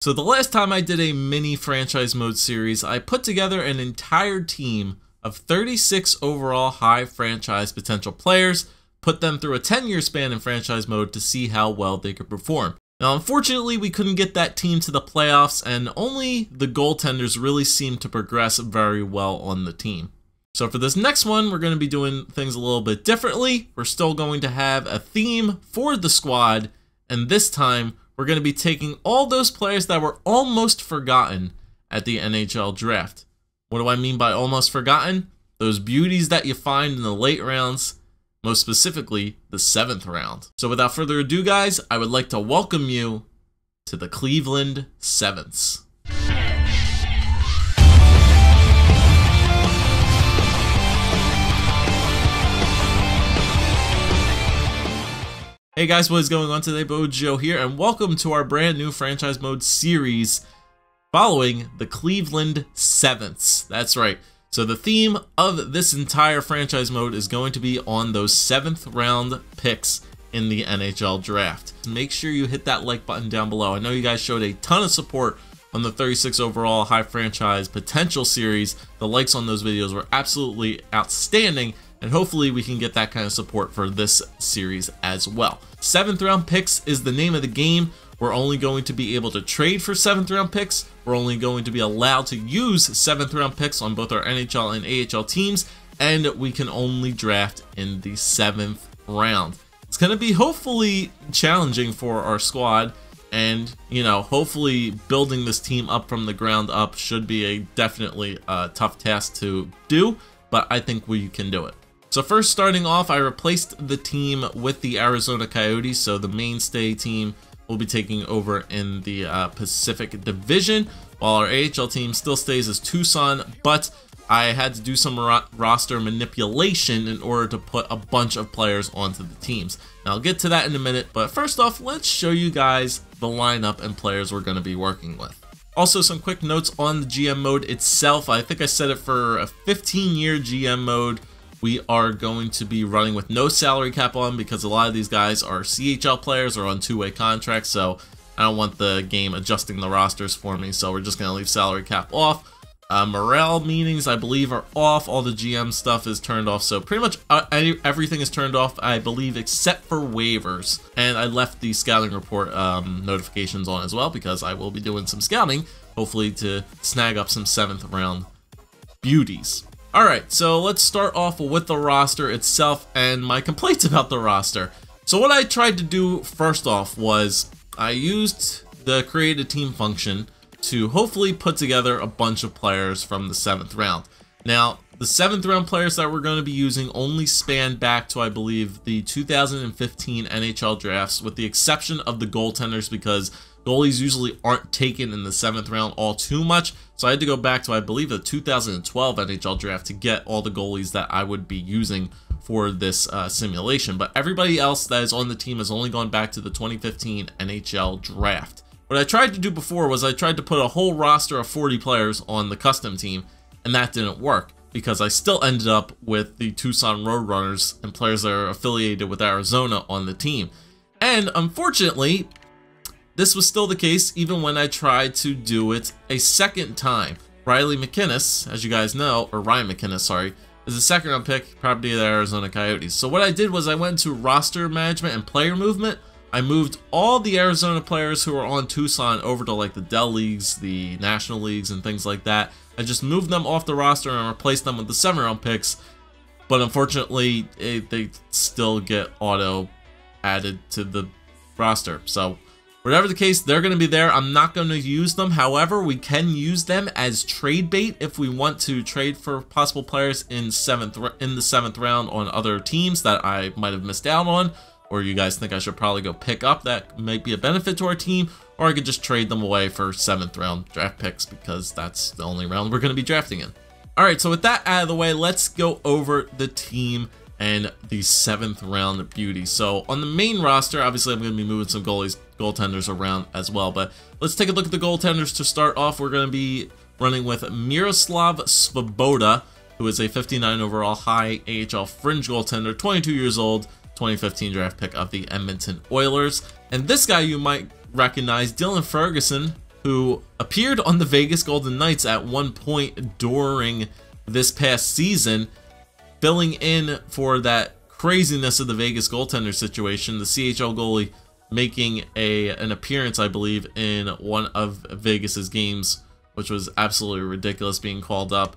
So the last time I did a mini franchise mode series, I put together an entire team of 36 overall high franchise potential players, put them through a 10-year span in franchise mode to see how well they could perform. Now, unfortunately, we couldn't get that team to the playoffs, and only the goaltenders really seemed to progress very well on the team. So for this next one, we're going to be doing things a little bit differently. We're still going to have a theme for the squad, and this time, we're going to be taking all those players that were almost forgotten at the NHL draft. What do I mean by almost forgotten? Those beauties that you find in the late rounds, most specifically the 7th round. So without further ado, guys, I would like to welcome you to the Cleveland Sevenths. Hey guys, what is going on today? Bojo here, and welcome to our brand new franchise mode series following the Cleveland Sevenths. That's right. So the theme of this entire franchise mode is going to be on those 7th round picks in the NHL draft. Make sure you hit that like button down below. I know you guys showed a ton of support on the 36 overall high franchise potential series. The likes on those videos were absolutely outstanding, and hopefully we can get that kind of support for this series as well. 7th round picks is the name of the game. We're only going to be able to trade for 7th round picks. We're only going to be allowed to use 7th round picks on both our NHL and AHL teams, and we can only draft in the 7th round. It's going to be hopefully challenging for our squad, and hopefully building this team up from the ground up should be a definitely tough task to do, but I think we can do it. So first, starting off, I replaced the team with the Arizona Coyotes, so the mainstay team will be taking over in the Pacific Division, while our AHL team still stays as Tucson, but I had to do some roster manipulation in order to put a bunch of players onto the teams. Now, I'll get to that in a minute, but first off, let's show you guys the lineup and players we're going to be working with. Also, some quick notes on the GM mode itself. I think I set it for a 15-year GM mode. We are going to be running with no salary cap on because a lot of these guys are CHL players or on two-way contracts, so I don't want the game adjusting the rosters for me, so we're just going to leave salary cap off. Morale meetings, I believe, are off. All the GM stuff is turned off, so pretty much everything is turned off, I believe, except for waivers. And I left the scouting report notifications on as well because I will be doing some scouting, hopefully to snag up some 7th round beauties. Alright, so let's start off with the roster itself and my complaints about the roster. So what I tried to do first off was I used the create a team function to hopefully put together a bunch of players from the 7th round. Now, the 7th round players that we're going to be using only span back to, I believe, the 2015 NHL drafts, with the exception of the goaltenders, because goalies usually aren't taken in the 7th round all too much. So I had to go back to, I believe, the 2012 NHL draft to get all the goalies that I would be using for this simulation. But everybody else that is on the team has only gone back to the 2015 NHL draft. What I tried to do before was I tried to put a whole roster of 40 players on the custom team, and that didn't work because I still ended up with the Tucson Roadrunners and players that are affiliated with Arizona on the team. And unfortunately, this was still the case even when I tried to do it a second time. Riley McInnes, as you guys know, or Ryan McInnes, sorry, is a 2nd round pick, property of the Arizona Coyotes. So what I did was I went to roster management and player movement. I moved all the Arizona players who are on Tucson over to like the Dell Leagues, the National Leagues, and things like that. I just moved them off the roster and replaced them with the 7th round picks. But unfortunately, they still get auto added to the roster. So whatever the case, they're going to be there. I'm not going to use them. However, we can use them as trade bait if we want to trade for possible players in the 7th round on other teams that I might have missed out on, or you guys think I should probably go pick up that might be a benefit to our team, or I could just trade them away for 7th round draft picks because that's the only round we're going to be drafting in. All right, so with that out of the way, let's go over the team and the 7th round beauty. So on the main roster, obviously I'm going to be moving some goaltenders around as well, but let's take a look at the goaltenders. To start off, we're going to be running with Miroslav Svoboda, who is a 59 overall high AHL fringe goaltender, 22 years old, 2015 draft pick of the Edmonton Oilers. And this guy you might recognize, Dylan Ferguson, who appeared on the Vegas Golden Knights at one point during this past season, filling in for that craziness of the Vegas goaltender situation. The CHL goalie making an appearance, I believe, in one of Vegas's games, which was absolutely ridiculous, being called up.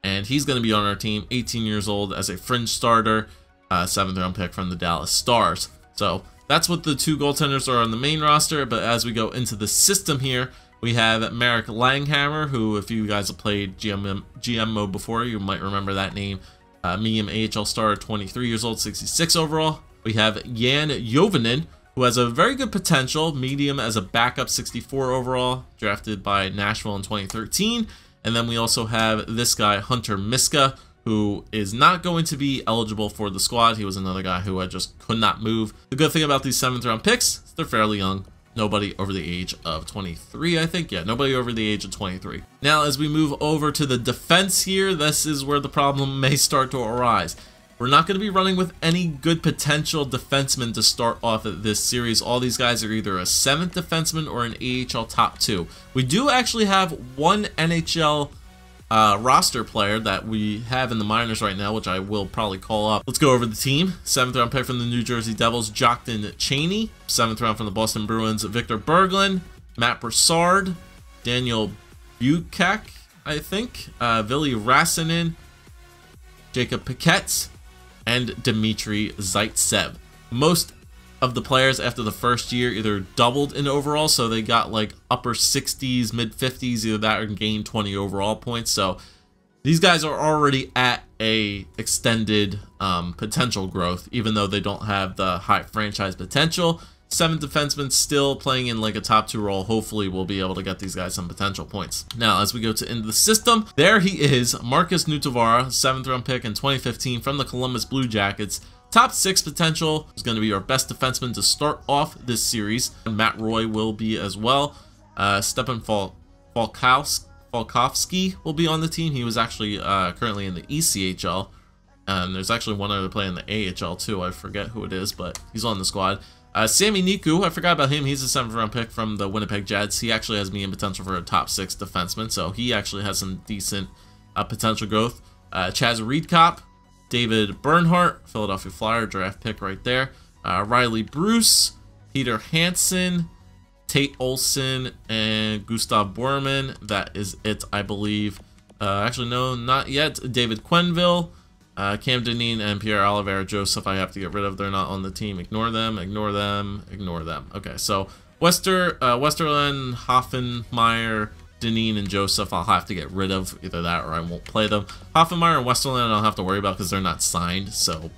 And he's going to be on our team, 18 years old, as a fringe starter, 7th round pick from the Dallas Stars. So that's what the two goaltenders are on the main roster. But as we go into the system here, we have Marek Langhammer, who, if you guys have played GM mode before, you might remember that name. Medium AHL star, 23 years old, 66 overall. We have Jan Jovanen, who has a very good potential, medium as a backup, 64 overall, drafted by Nashville in 2013. And then we also have this guy, Hunter Miska, who is not going to be eligible for the squad. He was another guy who I just could not move. The good thing about these 7th round picks is they're fairly young. Nobody over the age of 23, I think. Yeah, nobody over the age of 23. Now, as we move over to the defense here, this is where the problem may start to arise. We're not going to be running with any good potential defensemen to start off at this series. All these guys are either a 7th defenseman or an AHL top 2. We do actually have one NHL roster player that we have in the minors right now, which I will probably call up. Let's go over the team. 7th round pick from the New Jersey Devils, Joktan Cheney. 7th round from the Boston Bruins, Victor Berglund, Matt Broussard, Daniel Bukak, I think, Vili Rasanen, Jacob Paquette, and Dmitry Zaitsev. Most of the players after the first year either doubled in overall, so they got like upper 60s, mid 50s, either that or gained 20 overall points. So these guys are already at a extended potential growth, even though they don't have the high franchise potential. 7th defenseman still playing in like a top 2 role. Hopefully we'll be able to get these guys some potential points. Now, as we go to into the system, there he is, Marcus Nutivaara, 7th round pick in 2015 from the Columbus Blue Jackets. Top 6 potential, is going to be our best defenseman to start off this series. Matt Roy will be as well. Stepan Falkovsky will be on the team. He was actually currently in the ECHL. And there's actually one other player in the AHL too. I forget who it is, but he's on the squad. Sami Niku, I forgot about him. He's a 7th round pick from the Winnipeg Jets. He actually has medium potential for a top 6 defenseman, so he actually has some decent potential growth. Chaz Reedkop, David Bernhardt, Philadelphia Flyer draft pick right there. Riley Bruce, Peter Hansen, Tate Olson, and Gustav Borman. That is it, I believe. Actually, no, not yet. David Quenneville, Cam Dineen, and Pierre Oliveira Joseph I have to get rid of. They're not on the team. Ignore them, ignore them, ignore them. Okay, so Westerland, Hoffenmeyer, Dineen, and Joseph I'll have to get rid of. Either that or I won't play them. Hoffenmeyer and Westerland I don't have to worry about because they're not signed, so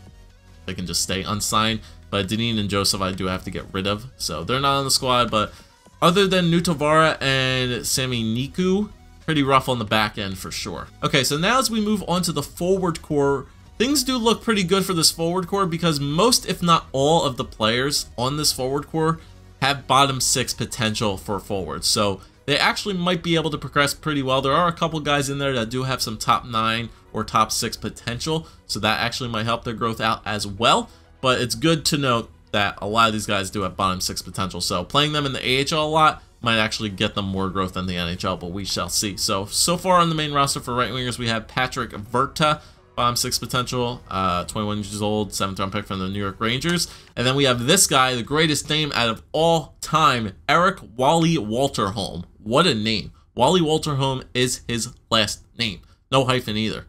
they can just stay unsigned. But Dineen and Joseph I do have to get rid of, so they're not on the squad. But other than Nutivaara and Sami Niku, pretty rough on the back end for sure. Okay, so now as we move on to the forward core, things do look pretty good for this forward core because most, if not all, of the players on this forward core have bottom 6 potential for forwards. So they actually might be able to progress pretty well. There are a couple guys in there that do have some top 9 or top 6 potential, so that actually might help their growth out as well. But it's good to note that a lot of these guys do have bottom 6 potential, so playing them in the AHL a lot might actually get them more growth than the NHL, but we shall see. So far on the main roster for right wingers, we have Patrick Verta, bottom 6 potential, 21 years old, 7th round pick from the New York Rangers. And then we have this guy, the greatest name out of all time, Eric Wally Walterholm. What a name. Wally Walterholm is his last name. No hyphen either.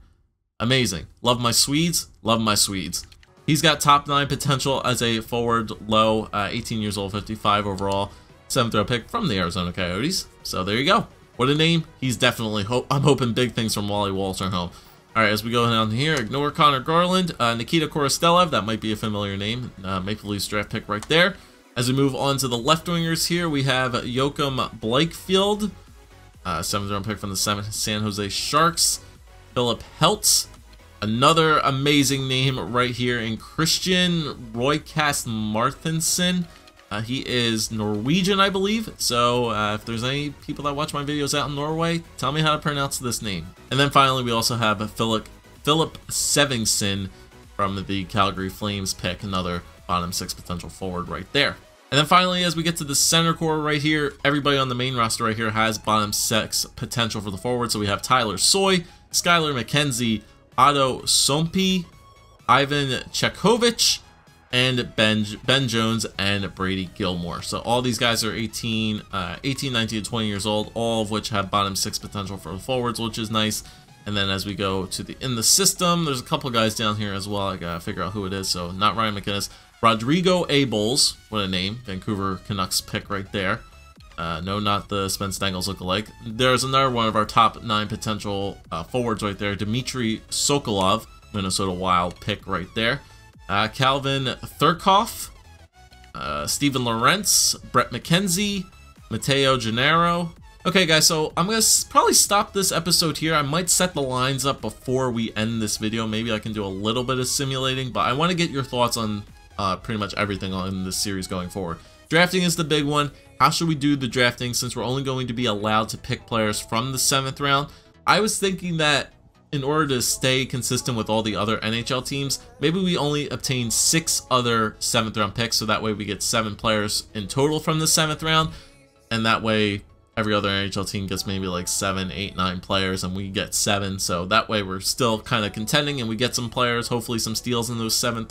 Amazing. Love my Swedes. Love my Swedes. He's got top 9 potential as a forward, low, 18 years old, 55 overall. 7th round pick from the Arizona Coyotes. So there you go. What a name. He's definitely I'm hoping big things from Wally Walterholm. Alright, as we go down here, ignore Connor Garland. Nikita Korostelev, that might be a familiar name. Maple Leafs draft pick right there. As we move on to the left wingers here, we have Joachim Blakefield, 7th round pick from the San Jose Sharks. Philip Heltz, another amazing name right here in Christian Roykast Martinsen. He is Norwegian, I believe, so if there's any people that watch my videos out in Norway, tell me how to pronounce this name. And then finally, we also have Philip Sevingson from the Calgary Flames pick, another bottom 6 potential forward right there. And then finally, as we get to the center core right here, everybody on the main roster right here has bottom 6 potential for the forward. So we have Tyler Soy, Skylar McKenzie, Otto Sompi, Ivan Chekovich, and Ben Jones and Brady Gilmore. So all these guys are 18, 19, and 20 years old, all of which have bottom 6 potential for the forwards, which is nice. And then as we go to in the system, there's a couple guys down here as well. I gotta figure out who it is. So not Ryan McInnes. Rodrigo Abels, what a name. Vancouver Canucks pick right there. No, not the Spence Dangles lookalike. There's another one of our top 9 potential forwards right there. Dmitry Sokolov, Minnesota Wild pick right there. Calvin Thurkoff, Steven Lorentz, Brett McKenzie, Matteo Gennaro. Okay, guys, so I'm going to probably stop this episode here. I might set the lines up before we end this video. Maybe I can do a little bit of simulating, but I want to get your thoughts on pretty much everything on this series going forward. Drafting is the big one. How should we do the drafting since we're only going to be allowed to pick players from the 7th round? I was thinking that in order to stay consistent with all the other NHL teams, maybe we only obtain 6 other 7th round picks, so that way we get 7 players in total from the 7th round, and that way every other NHL team gets maybe like 7, 8, 9 players, and we get 7. So that way we're still kind of contending, and we get some players, hopefully some steals in those 7th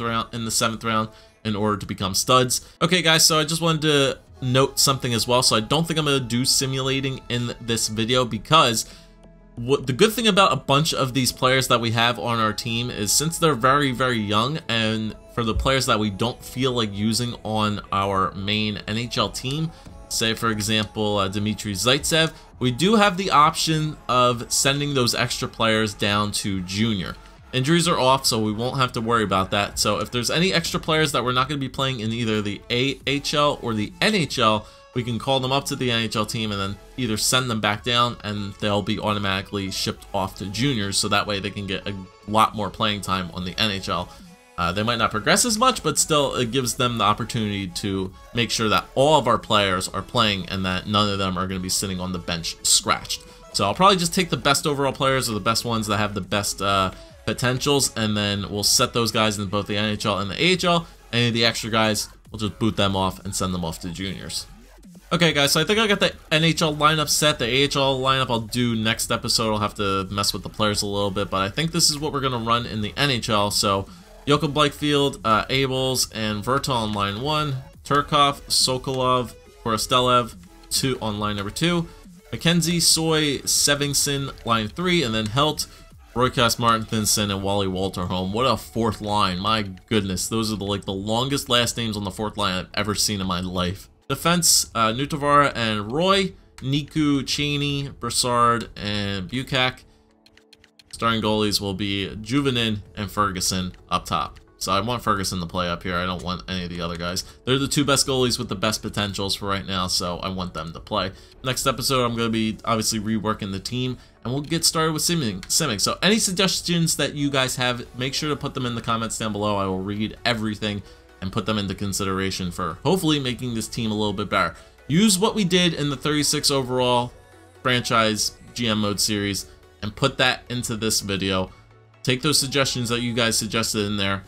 round, in order to become studs. Okay, guys, so I just wanted to note something as well. So I don't think I'm going to do simulating in this video because the good thing about a bunch of these players that we have on our team is since they're very, very young, and for the players that we don't feel like using on our main NHL team, say for example Dmitry Zaitsev, we do have the option of sending those extra players down to junior. Injuries are off, so we won't have to worry about that. So if there's any extra players that we're not going to be playing in either the AHL or the NHL, we can call them up to the NHL team and then either send them back down and they'll be automatically shipped off to juniors, so that way they can get a lot more playing time on the NHL. They might not progress as much, but still it gives them the opportunity to make sure that all of our players are playing and that none of them are going to be sitting on the bench scratched. So I'll probably just take the best overall players or the best ones that have the best potentials, and then we'll set those guys in both the NHL and the AHL. Any of the extra guys, we'll just boot them off and send them off to juniors. Okay, guys, so I think I got the NHL lineup set. The AHL lineup I'll do next episode. I'll have to mess with the players a little bit, but I think this is what we're going to run in the NHL. So Joachim Blakefield, Abels, and Verta on line 1, Turkov, Sokolov, Korostelev on line number 2, McKenzie, Soy, Sevingson, line 3, and then Helt, Roycast, Martinson, and Wally Walterholm. What a 4th line. My goodness. Those are the longest last names on the 4th line I've ever seen in my life. Defense, Nutavara and Roy, Niku, Cheney, Brassard, and Bukak. Starting goalies will be Juvenin and Ferguson up top. So I want Ferguson to play up here. I don't want any of the other guys. They're the 2 best goalies with the best potentials for right now, so I want them to play. Next episode, I'm going to be obviously reworking the team, and we'll get started with simming. So any suggestions that you guys have, make sure to put them in the comments down below. I will read everything and put them into consideration for hopefully making this team a little bit better. Use what we did in the 36 overall franchise GM mode series and put that into this video. Take those suggestions that you guys suggested in there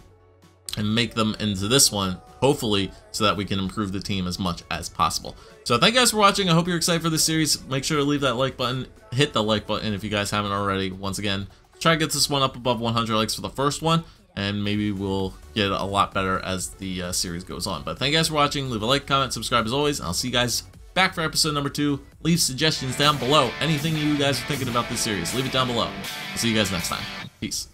and make them into this one, hopefully, so that we can improve the team as much as possible. So thank you guys for watching. I hope you're excited for this series. Make sure to leave that like button, hit the like button if you guys haven't already. Once again, try to get this one up above 100 likes for the first one, and maybe we'll get a lot better as the series goes on. But thank you guys for watching. Leave a like, comment, subscribe as always, and I'll see you guys back for episode number 2. Leave suggestions down below. Anything you guys are thinking about this series, leave it down below. I'll see you guys next time. Peace.